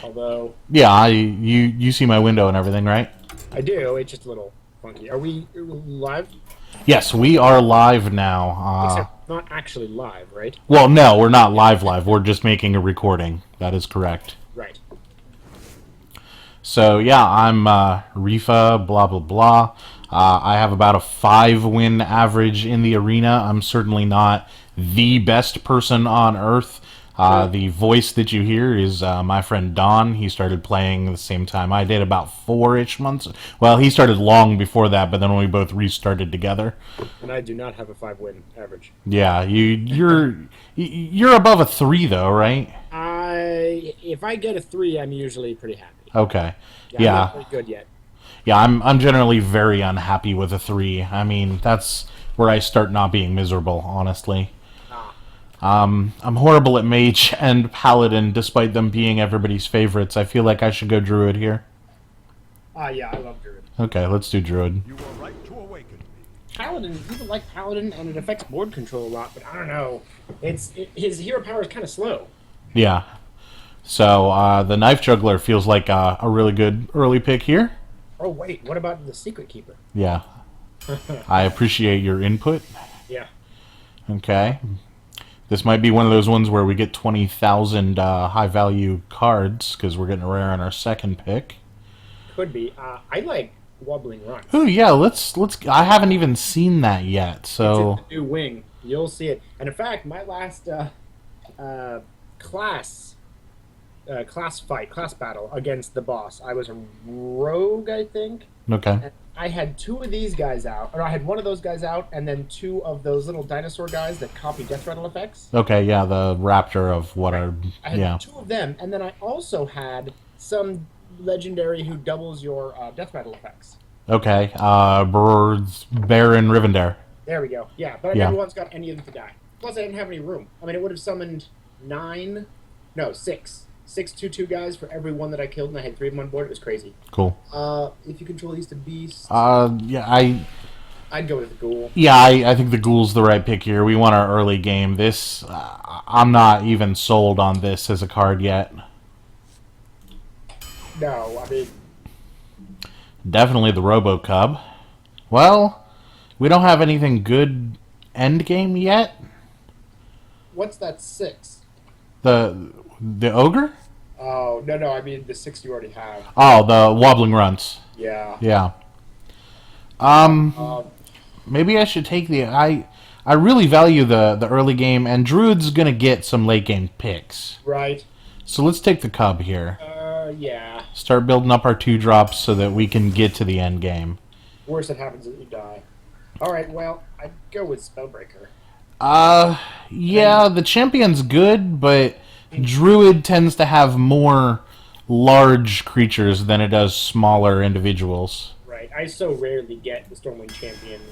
Although Yeah, you see my window and everything, right? I do, it's just a little funky. Are we live? Yes, we are live now. Except not actually live, right? Well, no, we're not live. We're just making a recording. That is correct. Right. So, yeah, I'm Rifa, blah, blah, blah. I have about a 5-win average in the arena. I'm certainly not the best person on Earth. The voice that you hear is my friend Don. He started playing the same time I did, about 4-ish months. Well, he started long before that, but then we both restarted together. And I do not have a 5-win average. Yeah, you're above a 3 though, right? If I get a 3, I'm usually pretty happy. Okay. I'm not very good yet. Yeah, I'm generally very unhappy with a 3. I mean, that's where I start not being miserable, honestly. I'm horrible at Mage and Paladin, despite them being everybody's favorites. I feel like I should go Druid here. Yeah, I love Druid. Okay, let's do Druid. You were right to awaken me. Paladin, people like Paladin, and it affects board control a lot, but I don't know. His hero power is kind of slow. Yeah. So, the Knife Juggler feels like a really good early pick here. Oh, wait, what about the Secret Keeper? Yeah. I appreciate your input. Yeah. Okay. This might be one of those ones where we get 20,000 high-value cards, because we're getting rare on our second pick. Could be. I like Wobbling Rocks. Ooh, yeah, let's. I haven't even seen that yet, so... It's in the new wing. You'll see it. And in fact, my last class battle against the boss, I was a rogue, I think. Okay. And I had 2 of these guys out, or I had one of those guys out, and then 2 of those little dinosaur guys that copy death rattle effects. Okay, yeah, the raptor of what are... I had yeah. 2 of them, and then I also had some legendary who doubles your death rattle effects. Okay, Baron Rivendare. There we go. Yeah, but I never once got any of them to die. Plus, I didn't have any room. I mean, it would have summoned 6 2/2 guys for every one that I killed, and I had 3 of them on board. It was crazy. Cool. If you control these to beasts... yeah, I'd go with the ghoul. Yeah, I think the ghoul's the right pick here. We want our early game. This, I'm not even sold on this as a card yet. No, I mean... Definitely the Robo-Cub. Well, we don't have anything good endgame yet. What's that 6? The Ogre? Oh, no, I mean the 6 you already have. Oh, the Wobbling Runts. Yeah. Yeah. Maybe I should take the... I really value the early game, and Druid's going to get some late game picks. Right. So let's take the Cub here. Yeah. Start building up our 2-drops so that we can get to the end game. Worst that happens is you die. Alright, well, I'd go with Spellbreaker. Yeah, the champion's good, but Druid tends to have more large creatures than it does smaller individuals. Right. I so rarely get the Stormwind champion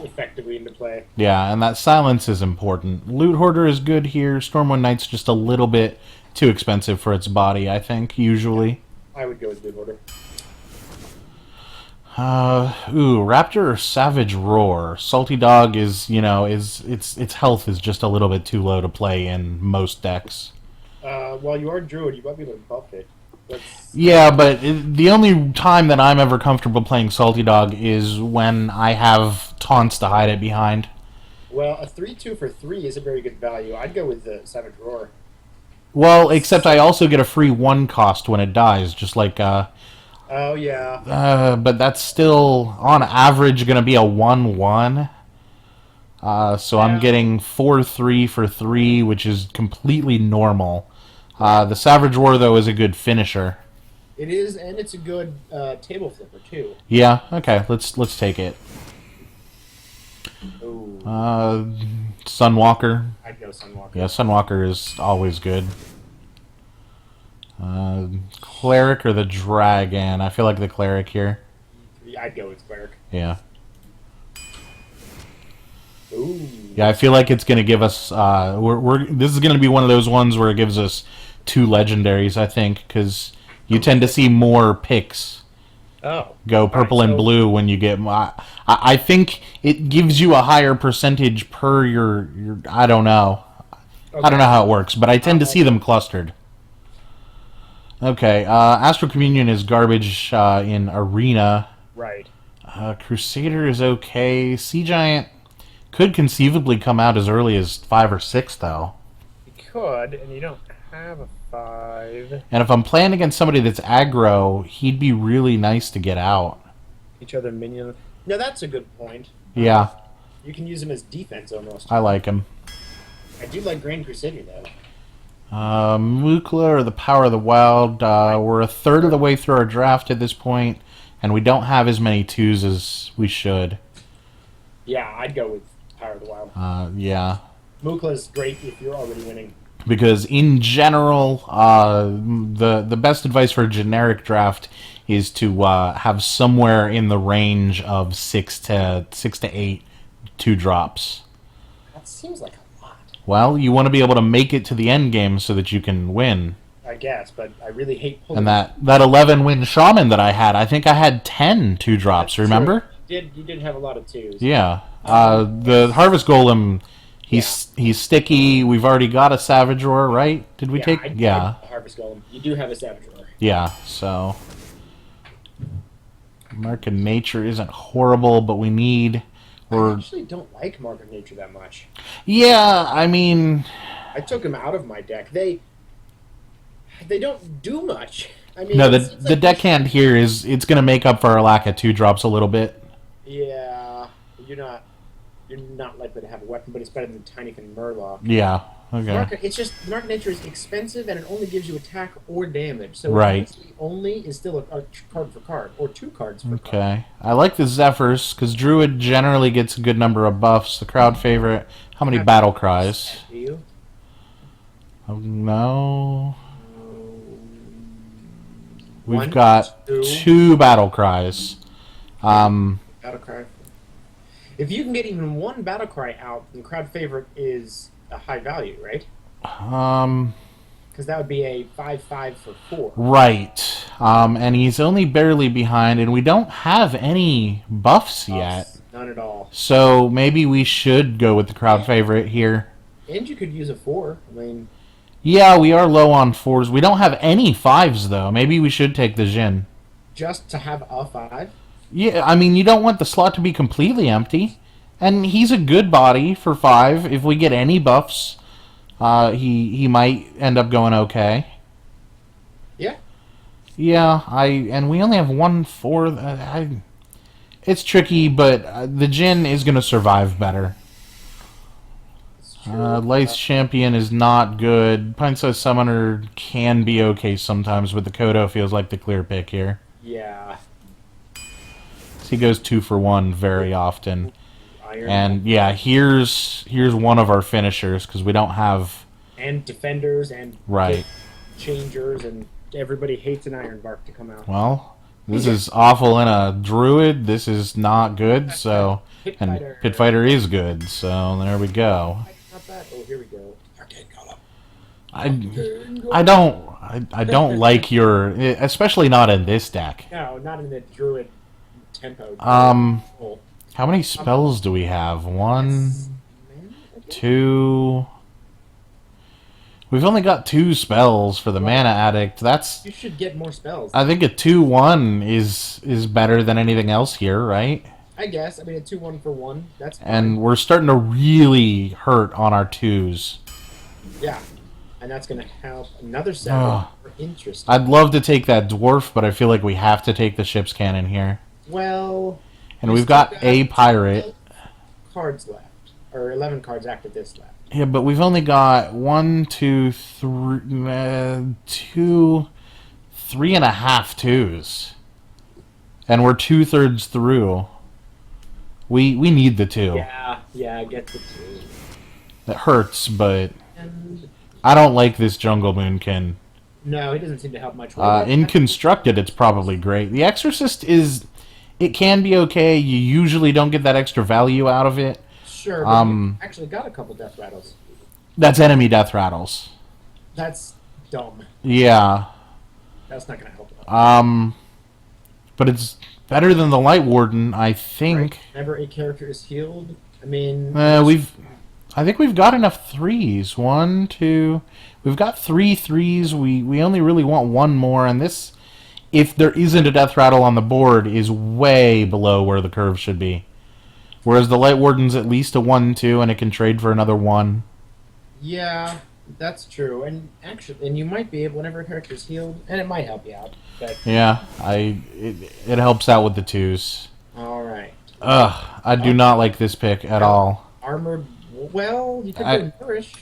effectively into play. Yeah, and that silence is important. Loot Hoarder is good here. Stormwind Knight's just a little bit too expensive for its body, I think, usually. I would go with Loot Hoarder. Raptor or Savage Roar. Salty Dog is, its health is just a little bit too low to play in most decks. Well, you are Druid, you might be able to buff it. Yeah, but the only time that I'm ever comfortable playing Salty Dog is when I have taunts to hide it behind. Well, a 3/2 for 3 is a very good value. I'd go with the Savage Roar. Well, except I also get a free 1 cost when it dies, just like... Oh, yeah. But that's still, on average, going to be a 1/1. So I'm getting 4/3 for 3, which is completely normal. The Savage Roar, though, is a good finisher. It is, and it's a good table flipper, too. Yeah, okay, let's take it. Ooh. Sunwalker. I'd go Sunwalker. Yeah, Sunwalker is always good. Cleric or the Dragon? I feel like the Cleric here. I'd go with Cleric. Yeah. Ooh. Yeah, I feel like it's going to give us... this is going to be one of those ones where it gives us 2 legendaries, I think, because you tend to see more picks go purple and blue when you get... I think it gives you a higher percentage per your I don't know. Okay. I don't know how it works, but I tend to see them clustered. Okay, Astral Communion is garbage in Arena. Right. Crusader is okay. Sea Giant could conceivably come out as early as 5 or 6, though. You could, and you don't have a 5. And if I'm playing against somebody that's aggro, he'd be really nice to get out. Each other minion. No, that's a good point. Yeah, You can use him as defense almost. I like him. I do like Grand Crusader though. Mukla or the Power of the Wild. We're a third of the way through our draft at this point, and we don't have as many 2s as we should. Yeah, I'd go with Power of the Wild. Yeah. Mukla's great if you're already winning. Because in general, the best advice for a generic draft is to have somewhere in the range of 6 to 8 2 drops. That seems like a lot. Well, you want to be able to make it to the end game so that you can win. I guess, but I really hate pulling. And that 11 win shaman that I think I had 10 2 drops. Remember? You did have a lot of 2s. Yeah. The Harvest Golem. He's sticky. We've already got a Savage Roar, right? Did we take? Yeah. Harvest Golem. You do have a Savage Roar. Yeah. So, Mark of Nature isn't horrible, but we need. I actually don't like Mark of Nature that much. Yeah, I mean, I took him out of my deck. They don't do much. I mean, no, the deckhand here it's going to make up for our lack of 2 drops a little bit. Yeah, you're not likely to have a weapon, but it's better than Tinykyn Murloc. Yeah. Okay. It's just Mark Nature is expensive and it only gives you attack or damage. So right. Only is still a card for card or 2 cards for card. Okay. I like the Zephyrs because Druid generally gets a good number of buffs. The crowd favorite. How many battle cries? Do you? Oh, no. We've One, got 2 battle cries. Battle cry. If you can get even 1 battle cry out, then crowd favorite is a high value, right? Because that would be a 5/5 for 4. Right. And he's only barely behind, and we don't have any buffs yet. None at all. So maybe we should go with the crowd favorite here. And you could use a 4. I mean, yeah, we are low on 4s. We don't have any 5s though. Maybe we should take the Jin. just to have a 5. Yeah, I mean, you don't want the slot to be completely empty. And he's a good body for 5. If we get any buffs, he might end up going okay. Yeah. Yeah, and we only have 1/4. It's tricky, but the Jin is going to survive better. Lice Champion is not good. Pint-Sized Summoner can be okay sometimes, but the Kodo feels like the clear pick here. Yeah. He goes 2 for 1 very often. Iron. And yeah, here's one of our finishers because we don't have defenders and right changers, and everybody hates an Ironbark to come out. Well, this is awful in a Druid. This is not good. So and Pit Fighter is good. So there we go. Not bad. Oh, here we go. Arcane Golem. I don't like your, especially not in this deck. No, not in the Druid tempo. How many spells do we have? 1, 2. We've only got 2 spells for the Mana Addict. You should get more spells. I think a 2/1 is better than anything else here, right? I guess. I mean, a 2/1 for 1. That's fine. And we're starting to really hurt on our 2s. Yeah, and that's going to help another 7 for interest. I'd love to take that dwarf, but I feel like we have to take the ship's cannon here. Well, and we've got a pirate. Cards left, or 11 cards after this left. Yeah, but we've only got 1, 2, 3, 2, 3.5 2s, and we're 2/3 through. We need the 2. Yeah, get the 2. It hurts, but I don't like this Jungle Moonkin. No, he doesn't seem to help much. In Constructed, it's probably great. The Exorcist it can be okay. You usually don't get that extra value out of it. Sure, but you actually got a couple death rattles. That's enemy death rattles. That's dumb. Yeah. That's not going to help. But it's better than the Light Warden, I think. Right. Whenever a character is healed, I mean... I think we've got enough threes. One, two. We've got 3 threes. We only really want one more, and this, if there isn't a death rattle on the board, is way below where the curve should be. Whereas the Light Warden's at least a 1-2, and it can trade for another 1. Yeah, that's true. And actually, and you might be able, whenever a character's healed, and it might help you out. But Yeah, it helps out with the 2s. all right. Ugh, I do not like this pick at all. Armored. Well, you could go Nourish.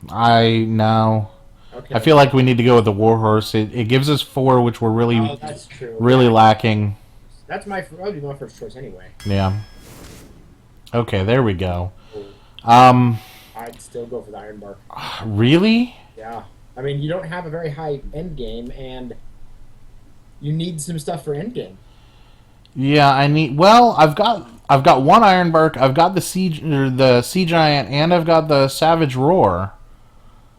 No. Okay. I feel like we need to go with the Warhorse. It gives us 4, which we're really, that's true. really lacking. That would be my first choice anyway. Yeah. Okay, there we go. I'd still go for the Ironbark. Really? Yeah. I mean, you don't have a very high end game, and you need some stuff for end game. Yeah, I need. Well, I've got one Ironbark. I've got the Sea Giant, and I've got the Savage Roar.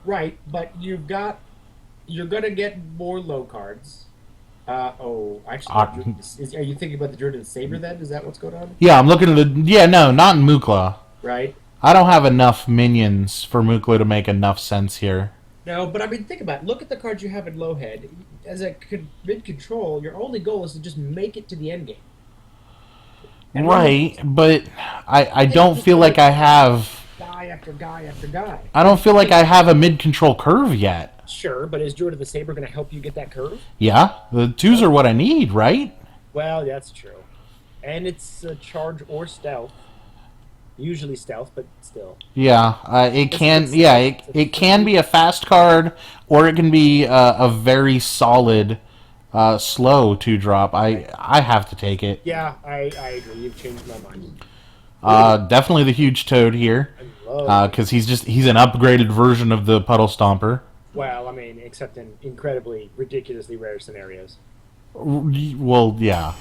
Right, but you're gonna get more low cards. Actually, are you thinking about the Druid and Saber then? Is that what's going on? Yeah, I'm looking at the. Yeah, no, not in Mukla. Right. I don't have enough minions for Mukla to make enough sense here. No, but I mean, think about it. Look at the cards you have in low head. As a mid-control, your only goal is to just make it to the end game. Right, but I don't feel like I have... Guy after guy after guy. I don't feel like I have a mid-control curve yet. Sure, but is Druid of the Saber going to help you get that curve? Yeah, the 2s are what I need, right? Well, that's true. And it's charge or stealth. Usually stealth, but still. Yeah, it can. Yeah, it can be a fast card, or it can be a very solid, slow 2-drop. I have to take it. Yeah, I agree. You've changed my mind. Definitely the huge toad here, because he's an upgraded version of the Puddle Stomper. Well, I mean, except in incredibly, ridiculously rare scenarios. Well, yeah.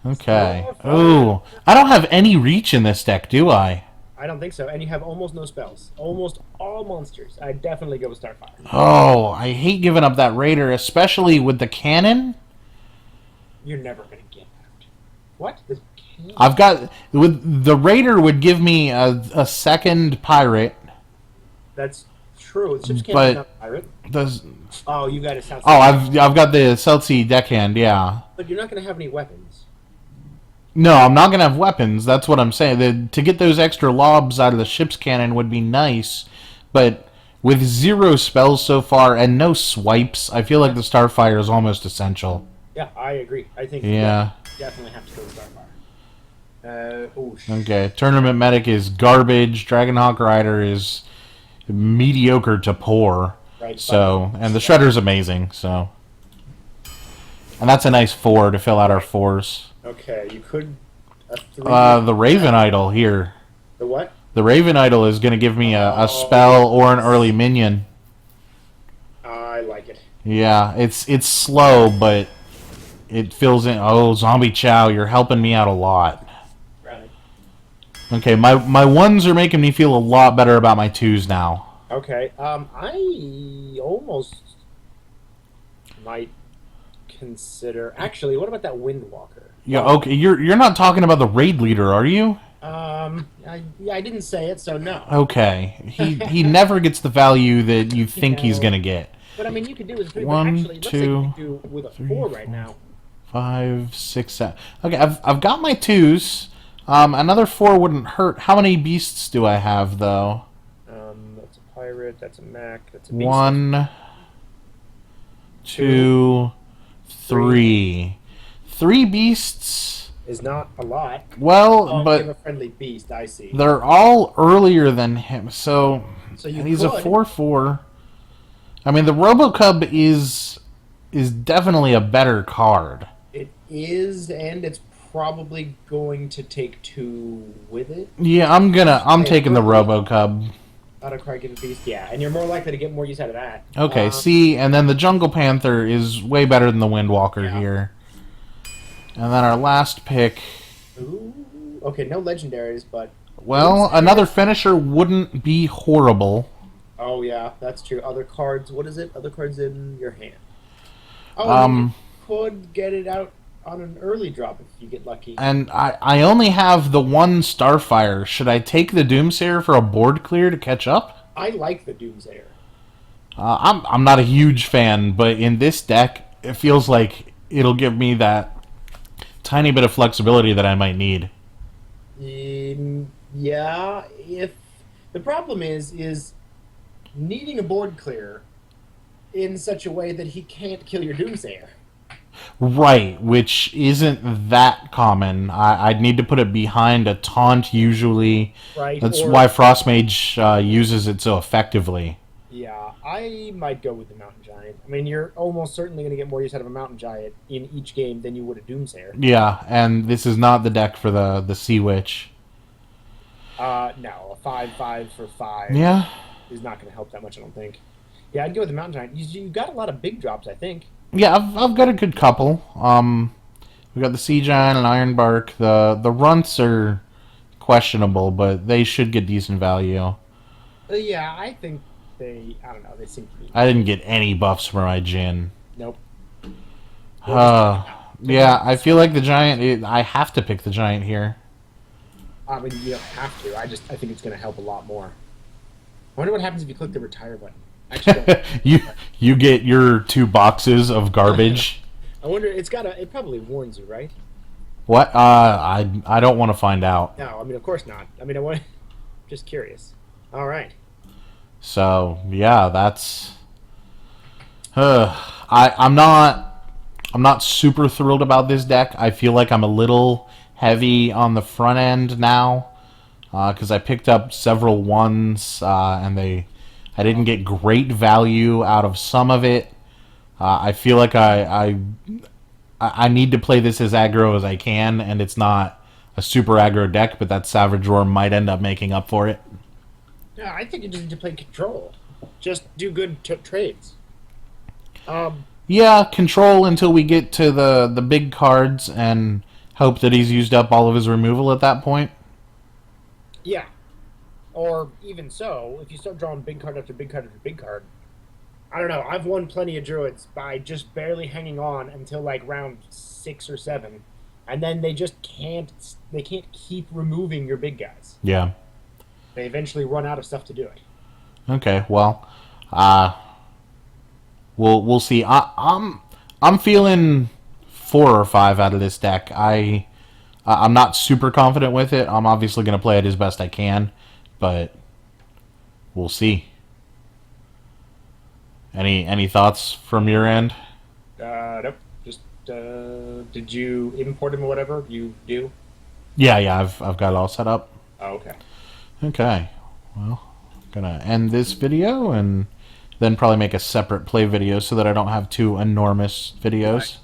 Okay. Ooh, I don't have any reach in this deck, do I? I don't think so. And you have almost no spells. Almost all monsters. I'd definitely go with Starfire. Oh, I hate giving up that Raider, especially with the cannon. You're never going to get that. What? The cannon? I've got... the Raider would give me a second pirate. That's true. It's just cannon's not a pirate. Oh, you got a South Sea. Oh, I've got the South-Sea deckhand, yeah. But you're not going to have any weapons. No, I'm not going to have weapons. That's what I'm saying. To get those extra lobs out of the ship's cannon would be nice, but with 0 spells so far and no swipes, I feel like the Starfire is almost essential. Yeah, I agree. I think you definitely have to go with Starfire. Okay, Tournament Medic is garbage. Dragonhawk Rider is mediocre to poor. Right. So, and the Shredder's amazing, so. And that's a nice 4 to fill out our 4s. Okay, you could... the Raven Idol here. The what? The Raven Idol is going to give me a spell or an early minion. I like it. Yeah, it's slow, but it fills in... Oh, Zombie Chow, you're helping me out a lot. Right. Okay, my 1s are making me feel a lot better about my 2s now. Okay, I almost might consider... Actually, what about that Windwalker? Yeah, okay, you're not talking about the raid leader, are you? I didn't say it, so no. Okay, he never gets the value that you think he's gonna get. But I mean, you could do with 1, actually, 2, let's say you could do with a 4 right now. 5, 6, 7. Okay, I've got my 2s. Another 4 wouldn't hurt. How many beasts do I have though? That's a pirate. That's a Mac. That's a beast. 1, 2, 3. 3 beasts is not a lot. Well, but give a friendly beast. I see. They're all earlier than him, so he's a 4/4. I mean, the RoboCub is definitely a better card. It is, and it's probably going to take 2 with it. Yeah, I'm taking the RoboCub. Autocry give a beast, yeah, and you're more likely to get more use out of that. Okay, see, and then the Jungle Panther is way better than the Windwalker here. And then our last pick... Ooh, okay, no legendaries, but... Well, another finisher wouldn't be horrible. Oh, yeah, that's true. Other cards, what is it? Other cards in your hand. Oh, you could get it out on an early drop if you get lucky. And I only have the one Starfire. Should I take the Doomsayer for a board clear to catch up? I like the Doomsayer. I'm not a huge fan, but in this deck, it feels like it'll give me that tiny bit of flexibility that I might need. Yeah, if the problem is needing a board clear in such a way that he can't kill your Doomsayer. Right, which isn't that common. I'd need to put it behind a taunt usually. Right, That's or why Frostmage uses it so effectively. yeah, I might go with the Mountain Giant. I mean, you're almost certainly going to get more use out of a Mountain Giant in each game than you would a Doomsayer. Yeah, and this is not the deck for the Sea Witch. No, a 5/5 for 5 Yeah. is not going to help that much, I don't think. Yeah, I'd go with the Mountain Giant. You got a lot of big drops, I think. Yeah, I've got a good couple. We got the Sea Giant and Ironbark. The runts are questionable, but they should get decent value. Yeah, I think I don't know, they seem to be. I didn't get any buffs for my Jin. Nope. Yeah, I feel like the Giant. I have to pick the Giant here. I mean, you don't have to. I think it's going to help a lot more. I wonder what happens if you click the retire button. Actually, you get your 2 boxes of garbage. I wonder. It probably warns you, right? What? I don't want to find out. No, I mean, of course not. I mean, just curious. All right. So yeah, that's. I'm not super thrilled about this deck. I feel like I'm a little heavy on the front end now because I picked up several ones and I didn't get great value out of some of it. I feel like I need to play this as aggro as I can, and it's not a super aggro deck, but that Savage Roar might end up making up for it. Yeah, I think you just need to play control. Just do good trades. Yeah, control until we get to the big cards and hope that he's used up all of his removal at that point. Yeah. Or even so, if you start drawing big card after big card after big card, I don't know. I've won plenty of Druids by just barely hanging on until like round 6 or 7, and then they just can't. They can't keep removing your big guys. Yeah. They eventually run out of stuff to do it. Okay. Well, we'll see. I'm feeling 4 or 5 out of this deck. I'm not super confident with it. I'm obviously going to play it as best I can, but we'll see. Any thoughts from your end? Nope. Just did you import him or whatever? You do? Yeah. I've got it all set up. Oh, okay. Okay. Well, I'm gonna end this video and then probably make a separate play video so that I don't have 2 enormous videos. Right.